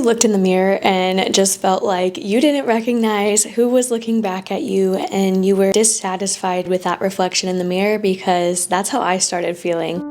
looked in the mirror and just felt like you didn't recognize who was looking back at you and you were dissatisfied with that reflection in the mirror? Because that's how I started feeling.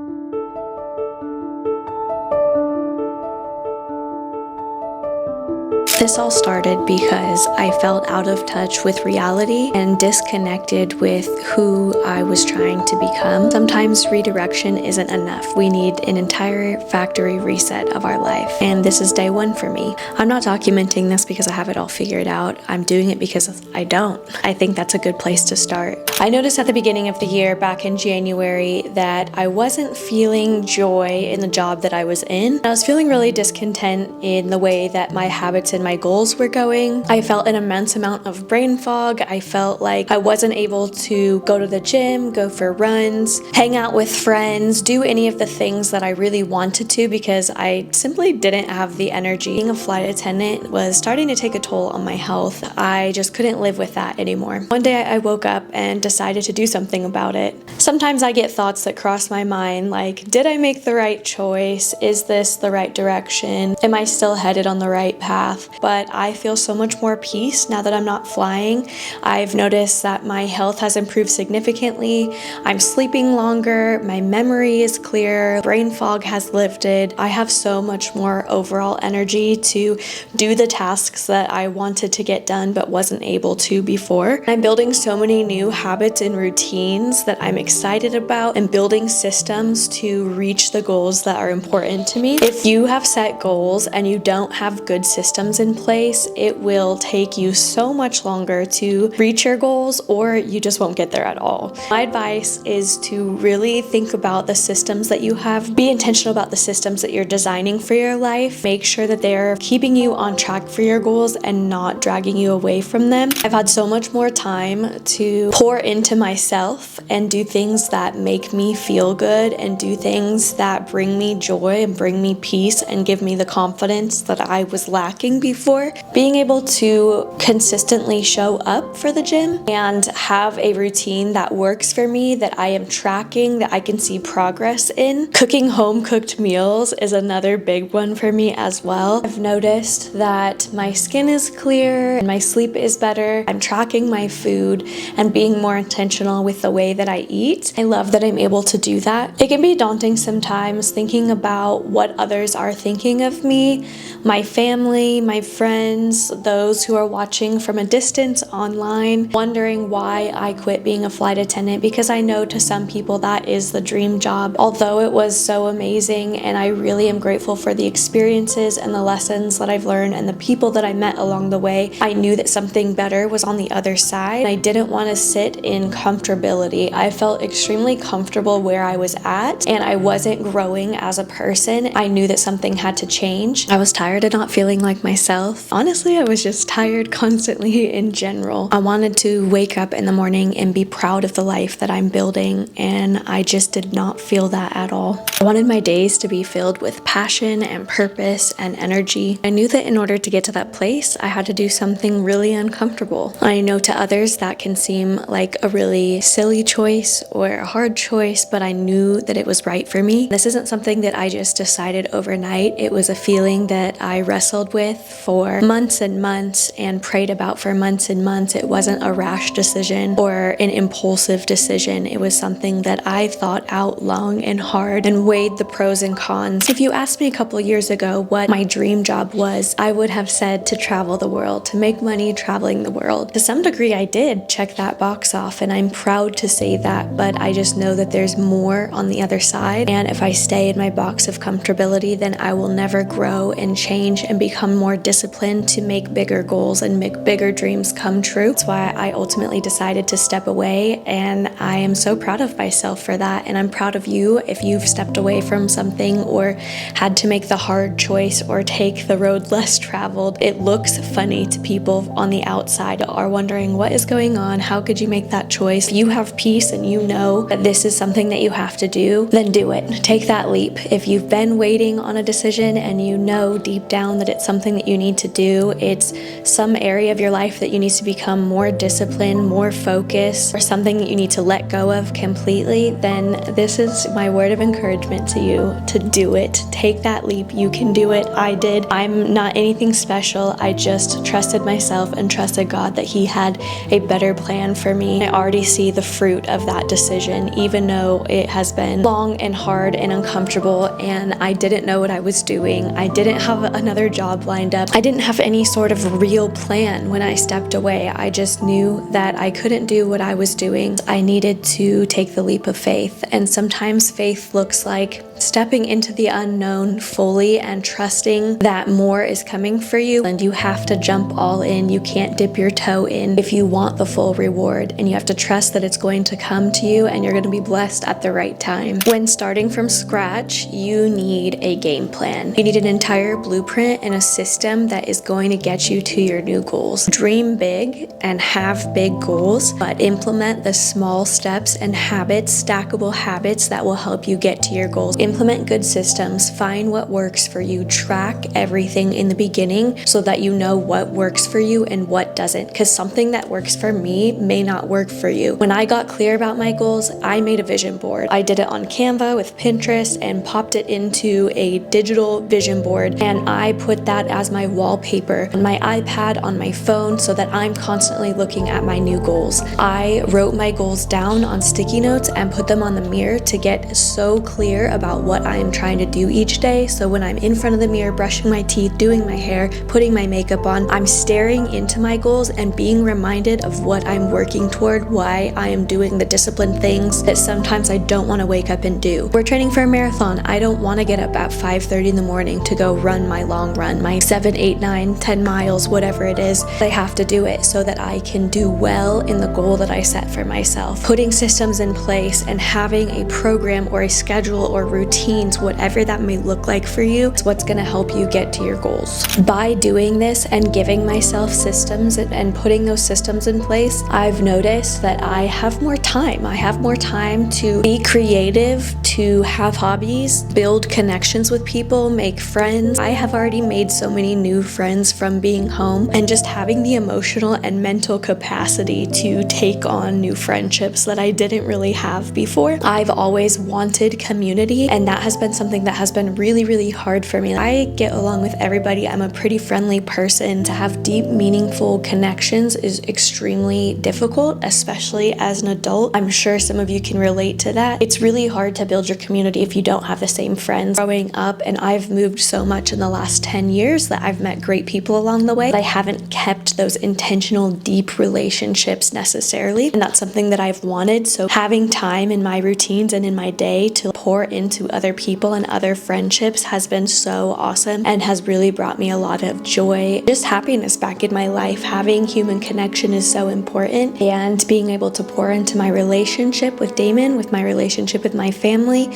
This all started because I felt out of touch with reality and disconnected with who I was trying to become. Sometimes redirection isn't enough. We need an entire factory reset of our life. And this is day one for me. I'm not documenting this because I have it all figured out. I'm doing it because I don't. I think that's a good place to start. I noticed at the beginning of the year, back in January, that I wasn't feeling joy in the job that I was in. I was feeling really discontent in the way that my habits and my goals were going. I felt an immense amount of brain fog. I felt like I wasn't able to go to the gym, go for runs, hang out with friends, do any of the things that I really wanted to because I simply didn't have the energy. Being a flight attendant was starting to take a toll on my health. I just couldn't live with that anymore. One day I woke up and decided to do something about it. Sometimes I get thoughts that cross my mind like, did I make the right choice? Is this the right direction? Am I still headed on the right path? But I feel so much more peace now that I'm not flying. I've noticed that my health has improved significantly. I'm sleeping longer, my memory is clear, brain fog has lifted. I have so much more overall energy to do the tasks that I wanted to get done but wasn't able to before. I'm building so many new habits and routines that I'm excited about and building systems to reach the goals that are important to me. If you have set goals and you don't have good systems in place, it will take you so much longer to reach your goals, or you just won't get there at all. My advice is to really think about the systems that you have. Be intentional about the systems that you're designing for your life. Make sure that they're keeping you on track for your goals and not dragging you away from them. I've had so much more time to pour into myself and do things that make me feel good and do things that bring me joy and bring me peace and give me the confidence that I was lacking before. Being able to consistently show up for the gym and have a routine that works for me, that I am tracking, that I can see progress in. Cooking home cooked meals is another big one for me as well. I've noticed that my skin is clear and my sleep is better. I'm tracking my food and being more intentional with the way that I eat. I love that I'm able to do that. It can be daunting sometimes thinking about what others are thinking of me, my family, my friends, those who are watching from a distance online, wondering why I quit being a flight attendant, because I know to some people that is the dream job. Although it was so amazing and I really am grateful for the experiences and the lessons that I've learned and the people that I met along the way, I knew that something better was on the other side. I didn't want to sit in comfortability. I felt extremely comfortable where I was at and I wasn't growing as a person. I knew that something had to change. I was tired of not feeling like myself. Honestly, I was just tired constantly in general. I wanted to wake up in the morning and be proud of the life that I'm building, and I just did not feel that at all. I wanted my days to be filled with passion and purpose and energy. I knew that in order to get to that place, I had to do something really uncomfortable. I know to others that can seem like a really silly choice or a hard choice, but I knew that it was right for me. This isn't something that I just decided overnight. It was a feeling that I wrestled with for months and months and prayed about for months and months. It wasn't a rash decision or an impulsive decision. It was something that I thought out long and hard and weighed the pros and cons. If you asked me a couple years ago what my dream job was, I would have said to travel the world, to make money traveling the world. To some degree, I did check that box off, and I'm proud to say that, but I just know that there's more on the other side. And if I stay in my box of comfortability, then I will never grow and change and become more disciplined to make bigger goals and make bigger dreams come true. That's why I ultimately decided to step away, and I am so proud of myself for that. And I'm proud of you if you've stepped away from something or had to make the hard choice or take the road less traveled. It looks funny to people on the outside that are wondering what is going on, how could you make that choice? If you have peace and you know that this is something that you have to do, then do it. Take that leap. If you've been waiting on a decision and you know deep down that it's something that you need to do, it's some area of your life that you need to become more disciplined, more focused, or something that you need to let go of completely, then this is my word of encouragement to you to do it. Take that leap. You can do it. I did. I'm not anything special. I just trusted myself and trusted God that He had a better plan for me. I already see the fruit of that decision, even though it has been long and hard and uncomfortable, and I didn't know what I was doing. I didn't have another job lined up. I didn't have any sort of real plan when I stepped away. I just knew that I couldn't do what I was doing. I needed to take the leap of faith, and sometimes faith looks like stepping into the unknown fully and trusting that more is coming for you, and you have to jump all in. You can't dip your toe in if you want the full reward, and you have to trust that it's going to come to you and you're going to be blessed at the right time. When starting from scratch, you need a game plan. You need an entire blueprint and a system that is going to get you to your new goals. Dream big and have big goals, but implement the small steps and habits, stackable habits that will help you get to your goals. Implement good systems, find what works for you, track everything in the beginning so that you know what works for you and what doesn't, because something that works for me may not work for you. When I got clear about my goals, I made a vision board. I did it on Canva with Pinterest and popped it into a digital vision board, and I put that as my wallpaper on my iPad, on my phone, so that I'm constantly looking at my new goals. I wrote my goals down on sticky notes and put them on the mirror to get so clear about what I am trying to do each day. So when I'm in front of the mirror, brushing my teeth, doing my hair, putting my makeup on, I'm staring into my goals and being reminded of what I'm working toward, why I am doing the disciplined things that sometimes I don't want to wake up and do. We're training for a marathon. I don't want to get up at 5:30 in the morning to go run my long run, my 7, 8, 9, 10 miles, whatever it is. I have to do it so that I can do well in the goal that I set for myself. Putting systems in place and having a program or a schedule or routines, whatever that may look like for you, is what's going to help you get to your goals. By doing this and giving myself systems and putting those systems in place, I've noticed that I have more time. I have more time to be creative, to have hobbies, build connections with people, make friends. I have already made so many new friends from being home and just having the emotional and mental capacity to take on new friendships that I didn't really have before. I've always wanted community, and that has been something that has been really, really hard for me. I get along with everybody. I'm a pretty friendly person. To have deep, meaningful connections is extremely difficult, especially as an adult. I'm sure some of you can relate to that. It's really hard to build your community if you don't have the same friends growing up, and I've moved so much in the last 10 years that I've met great people along the way, but I haven't kept those intentional, deep relationships necessarily, and that's something that I've wanted. So having time in my routines and in my day to pour into other people and other friendships has been so awesome and has really brought me a lot of joy, just happiness back in my life. Having human connection is so important, and being able to pour into my relationship with Damon, with my relationship with my family,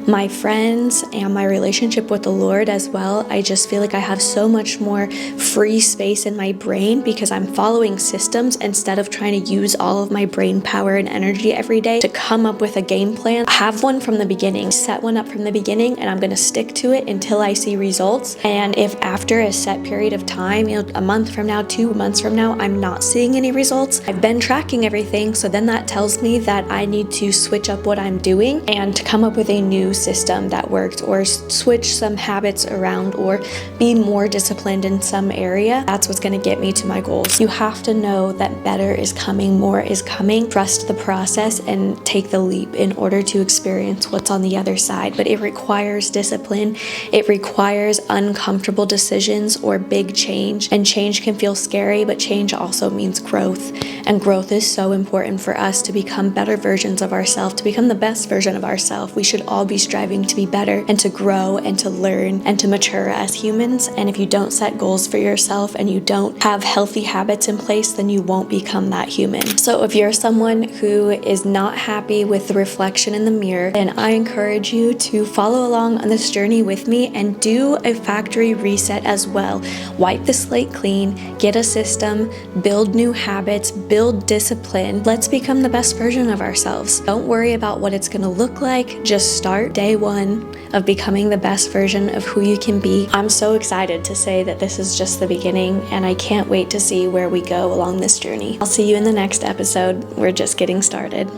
my friends, and my relationship with the Lord as well. I just feel like I have so much more free space in my brain because I'm following systems instead of trying to use all of my brain power and energy every day to come up with a game plan. Have one from the beginning, set one up from the beginning, and I'm going to stick to it until I see results. And if after a set period of time, a month from now, 2 months from now, I'm not seeing any results, I've been tracking everything, so then that tells me that I need to switch up what I'm doing and come up with a new system that works, or switch some habits around, or be more disciplined in some area. That's what's going to get me to my goals. You have to know that better is coming, more is coming. Trust the process and take the leap in order to experience what's on the other side. But it requires discipline. It requires uncomfortable decisions or big change. And change can feel scary, but change also means growth. And growth is so important for us to become better versions of ourselves, to become the best version of ourselves. We should all be striving to be better and to grow and to learn and to mature as humans. And if you don't set goals for yourself and you don't have healthy habits in place, then you won't become that human. So if you're someone who is not happy with the reflection in the mirror, then I encourage you to follow along on this journey with me and do a factory reset as well. Wipe the slate clean, get a system, build new habits, build discipline. Let's become the best version of ourselves. Don't worry about what it's going to look like. Just start day one of becoming the best version of who you can be. I'm so excited to say that this is just the beginning, and I can't wait to see where we go along this journey. I'll see you in the next episode. We're just getting started.